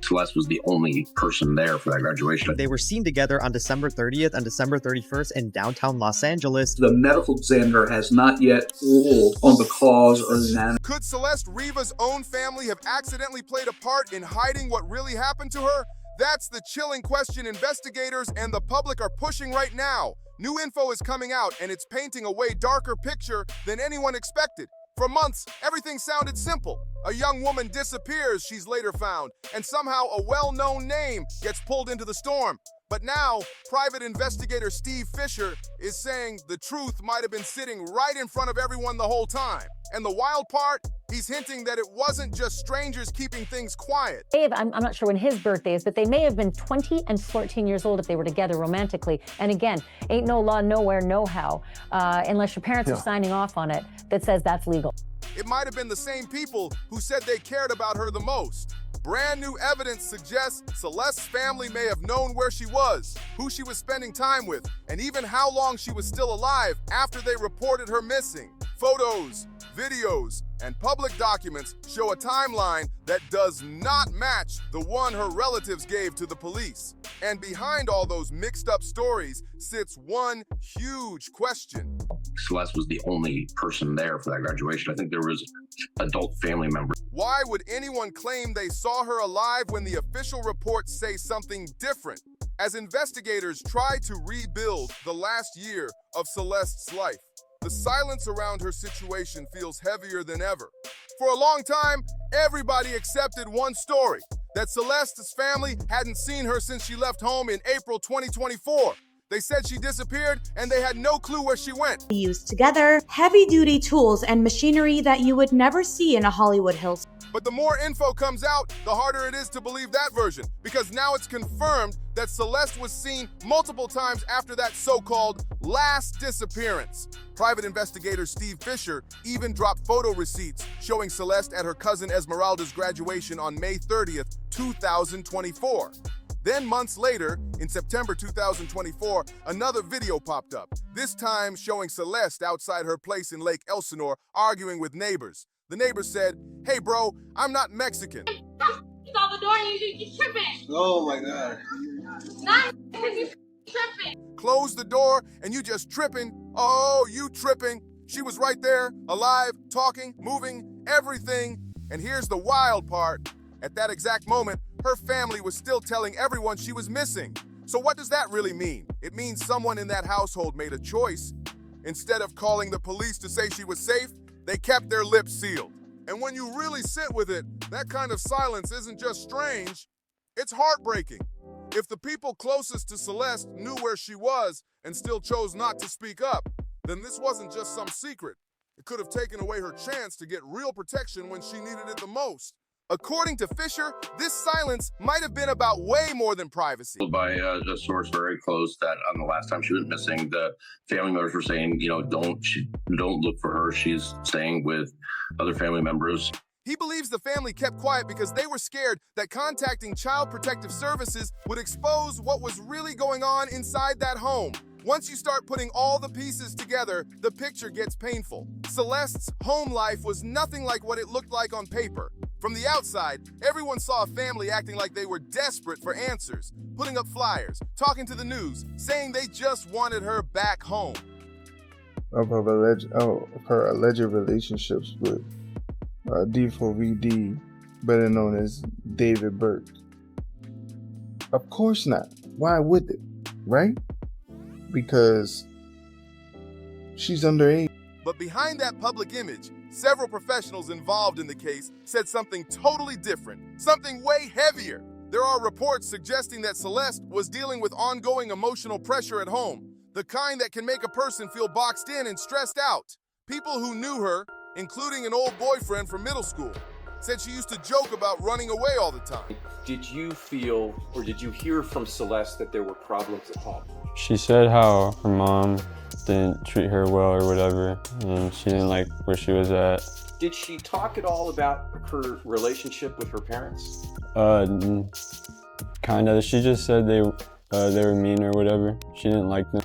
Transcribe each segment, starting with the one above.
Celeste was the only person there for that graduation. They were seen together on December 30th and December 31st in downtown Los Angeles. The medical examiner has not yet ruled on the cause or the anatomy. Could Celeste Riva's own family have accidentally played a part in hiding what really happened to her? That's the chilling question investigators and the public are pushing right now. New info is coming out, and it's painting a way darker picture than anyone expected. For months, everything sounded simple. A young woman disappears, she's later found, and somehow a well-known name gets pulled into the storm. But now, private investigator Steve Fisher is saying the truth might have been sitting right in front of everyone the whole time. And the wild part, he's hinting that it wasn't just strangers keeping things quiet. Dave, I'm not sure when his birthday is, but they may have been 20 and 14 years old if they were together romantically. And again, ain't no law, nowhere, no how, unless your parents are signing off on it, that says that's legal. It might have been the same people who said they cared about her the most. Brand new evidence suggests Celeste's family may have known where she was, who she was spending time with, and even how long she was still alive after they reported her missing. Photos, videos, and public documents show a timeline that does not match the one her relatives gave to the police. And behind all those mixed up stories sits one huge question. Celeste was the only person there for that graduation. I think there was adult family members. Why would anyone claim they saw her alive when the official reports say something different? As investigators try to rebuild the last year of Celeste's life, the silence around her situation feels heavier than ever. For a long time, everybody accepted one story, that Celeste's family hadn't seen her since she left home in April 2024. They said she disappeared and they had no clue where she went. We used together heavy-duty tools and machinery that you would never see in a Hollywood Hills. But the more info comes out, the harder it is to believe that version, because now it's confirmed that Celeste was seen multiple times after that so-called last disappearance. Private investigator Steve Fisher even dropped photo receipts showing Celeste at her cousin Esmeralda's graduation on May 30th, 2024. Then months later, in September 2024, another video popped up, this time showing Celeste outside her place in Lake Elsinore arguing with neighbors. The neighbor said, "Hey bro, I'm not Mexican." You saw the door and you tripping. Oh my God. Not you tripping. Close the door and you just tripping. Oh, you tripping. She was right there, alive, talking, moving, everything. And here's the wild part. At that exact moment, her family was still telling everyone she was missing. So what does that really mean? It means someone in that household made a choice. Instead of calling the police to say she was safe, they kept their lips sealed. And when you really sit with it, that kind of silence isn't just strange, it's heartbreaking. If the people closest to Celeste knew where she was and still chose not to speak up, then this wasn't just some secret. It could have taken away her chance to get real protection when she needed it the most. According to Fisher, this silence might have been about way more than privacy. By a source very close that on the last time she was missing, the family members were saying, don't look for her. She's staying with other family members. He believes the family kept quiet because they were scared that contacting Child Protective Services would expose what was really going on inside that home. Once you start putting all the pieces together, the picture gets painful. Celeste's home life was nothing like what it looked like on paper. From the outside, everyone saw a family acting like they were desperate for answers, putting up flyers, talking to the news, saying they just wanted her back home. Of her alleged relationships with D4VD, better known as David Burke. Of course not. Why would it? Right? Because she's underage. But behind that public image, several professionals involved in the case said something totally different, something way heavier. There are reports suggesting that Celeste was dealing with ongoing emotional pressure at home, the kind that can make a person feel boxed in and stressed out. People who knew her, including an old boyfriend from middle school, said she used to joke about running away all the time. Did you feel, or did you hear from Celeste that there were problems at home? She said how her mom didn't treat her well or whatever, and she didn't like where she was at. Did she talk at all about her relationship with her parents? Kind of. She just said they were mean or whatever. She didn't like them.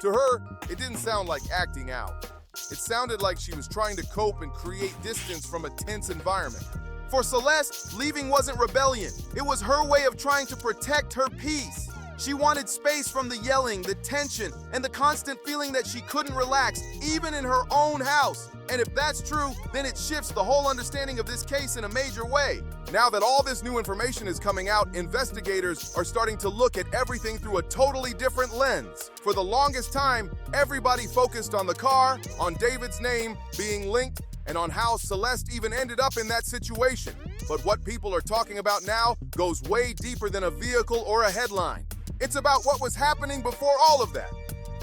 To her, it didn't sound like acting out. It sounded like she was trying to cope and create distance from a tense environment. For Celeste, leaving wasn't rebellion. It was her way of trying to protect her peace. She wanted space from the yelling, the tension, and the constant feeling that she couldn't relax, even in her own house. And if that's true, then it shifts the whole understanding of this case in a major way. Now that all this new information is coming out, investigators are starting to look at everything through a totally different lens. For the longest time, everybody focused on the car, on David's name being linked, and on how Celeste even ended up in that situation. But what people are talking about now goes way deeper than a vehicle or a headline. It's about what was happening before all of that,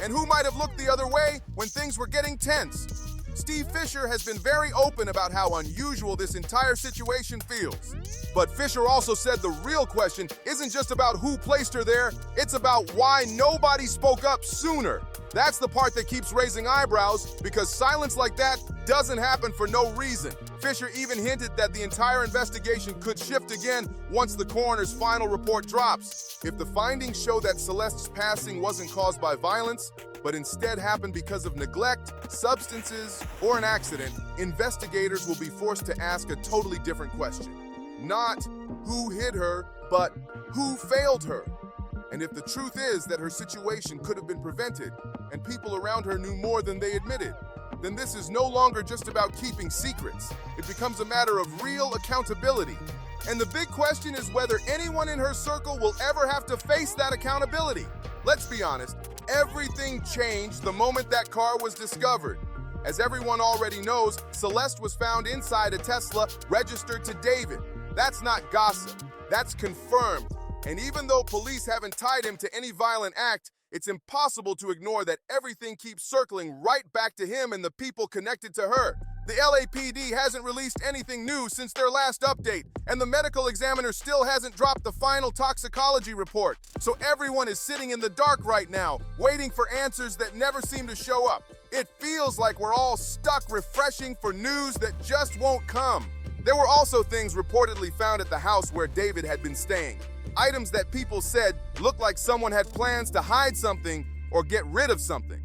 and who might have looked the other way when things were getting tense. Steve Fisher has been very open about how unusual this entire situation feels. But Fisher also said the real question isn't just about who placed her there, it's about why nobody spoke up sooner. That's the part that keeps raising eyebrows, because silence like that doesn't happen for no reason. Fisher even hinted that the entire investigation could shift again once the coroner's final report drops. If the findings show that Celeste's passing wasn't caused by violence, but instead happened because of neglect, substances, or an accident, investigators will be forced to ask a totally different question. Not who hit her, but who failed her. And if the truth is that her situation could have been prevented, and people around her knew more than they admitted, then this is no longer just about keeping secrets. It becomes a matter of real accountability. And the big question is whether anyone in her circle will ever have to face that accountability. Let's be honest, everything changed the moment that car was discovered. As everyone already knows, Celeste was found inside a Tesla registered to David. That's not gossip, that's confirmed. And even though police haven't tied him to any violent act, it's impossible to ignore that everything keeps circling right back to him and the people connected to her. The LAPD hasn't released anything new since their last update, and the medical examiner still hasn't dropped the final toxicology report. So everyone is sitting in the dark right now, waiting for answers that never seem to show up. It feels like we're all stuck refreshing for news that just won't come. There were also things reportedly found at the house where David had been staying. Items that people said looked like someone had plans to hide something or get rid of something.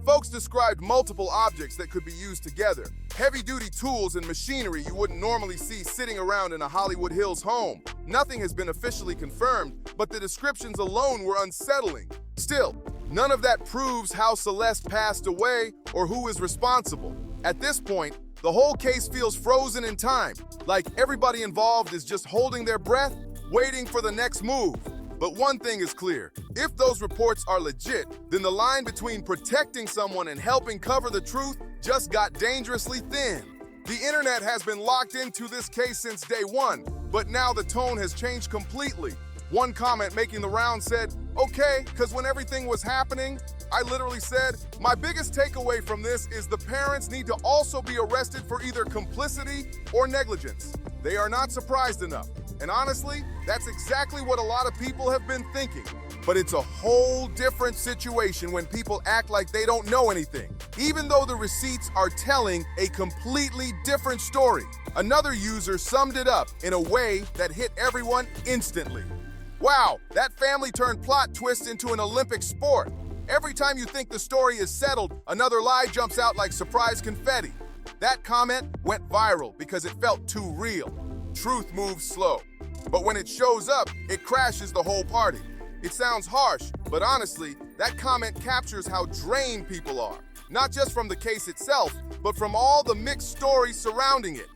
Folks described multiple objects that could be used together. Heavy-duty tools and machinery you wouldn't normally see sitting around in a Hollywood Hills home. Nothing has been officially confirmed, but the descriptions alone were unsettling. Still, none of that proves how Celeste passed away or who is responsible. At this point, the whole case feels frozen in time, like everybody involved is just holding their breath, waiting for the next move. But one thing is clear, if those reports are legit, then the line between protecting someone and helping cover the truth just got dangerously thin. The internet has been locked into this case since day one, but now the tone has changed completely. One comment making the round said, okay, because when everything was happening, I literally said, my biggest takeaway from this is the parents need to also be arrested for either complicity or negligence. They are not surprised enough. And honestly, that's exactly what a lot of people have been thinking. But it's a whole different situation when people act like they don't know anything, even though the receipts are telling a completely different story. Another user summed it up in a way that hit everyone instantly. Wow, that family turned plot twist into an Olympic sport. Every time you think the story is settled, another lie jumps out like surprise confetti. That comment went viral because it felt too real. Truth moves slow. But when it shows up, it crashes the whole party. It sounds harsh, but honestly, that comment captures how drained people are. Not just from the case itself, but from all the mixed stories surrounding it.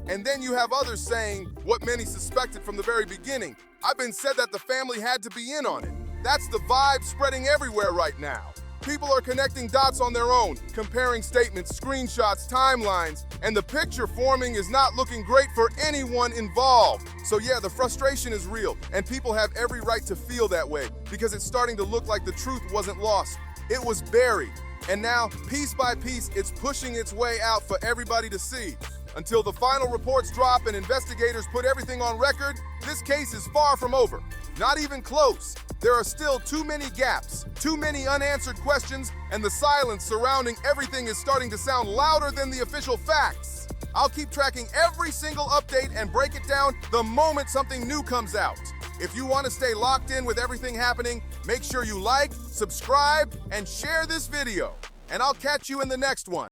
And then you have others saying what many suspected from the very beginning. I've been said that the family had to be in on it. That's the vibe spreading everywhere right now. People are connecting dots on their own, comparing statements, screenshots, timelines, and the picture forming is not looking great for anyone involved. So yeah, the frustration is real, and people have every right to feel that way because it's starting to look like the truth wasn't lost. It was buried. And now, piece by piece, it's pushing its way out for everybody to see. Until the final reports drop and investigators put everything on record, this case is far from over. Not even close. There are still too many gaps, too many unanswered questions, and the silence surrounding everything is starting to sound louder than the official facts. I'll keep tracking every single update and break it down the moment something new comes out. If you want to stay locked in with everything happening, make sure you like, subscribe, and share this video. And I'll catch you in the next one.